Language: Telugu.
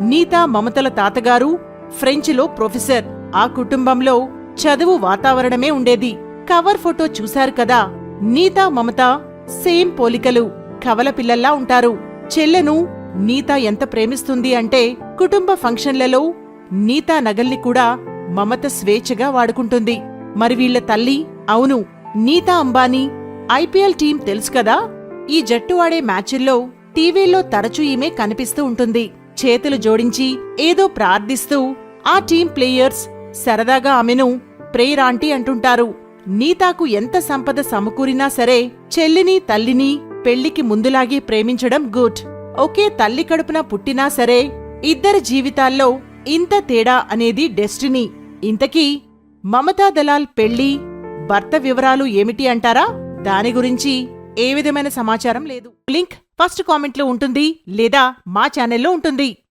నీతా మమతల తాతగారు ఫ్రెంచ్లో ప్రొఫెసర్. ఆ కుటుంబంలో చదువు వాతావరణమే ఉండేది. కవర్ ఫోటో చూశారు కదా, నీతా మమత సేమ్ పోలికలు, కవల పిల్లల్లా ఉంటారు. చెల్లెను నీతా ఎంత ప్రేమిస్తుంది అంటే కుటుంబ ఫంక్షన్లలో నీతా నగల్ని కూడా మమత స్వేచ్ఛగా వాడుకుంటుంది. మరి వీళ్ల తల్లి? అవును, నీతా అంబానీ. ఐపీఎల్ టీం తెలుసు కదా, ఈ జట్టు ఆడే మ్యాచుల్లో టీవీల్లో తరచూ ఈమె కనిపిస్తూ ఉంటుంది. చేతులు జోడించి ఏదో ప్రార్థిస్తూ ఆ టీం ప్లేయర్స్ సరదాగా ఆమెను ప్రేయర్ ఆంటీ అంటుంటారు. నీతాకు ఎంత సంపద సమకూరినా సరే చెల్లిని తల్లిని పెళ్లికి ముందులాగే ప్రేమించడం గుడ్. ఒకే తల్లి కడుపున పుట్టినా సరే ఇద్దరి జీవితాల్లో ఇంత తేడా అనేది డెస్టినీ. ఇంతకీ మమతా దలాల్ పెళ్లి, భర్త వివరాలు ఏమిటి అంటారా? దాని గురించి ఏ విధమైన సమాచారం లేదు. లింక్ ఫస్ట్ కామెంట్లో ఉంటుంది లేదా మా ఛానల్లో ఉంటుంది.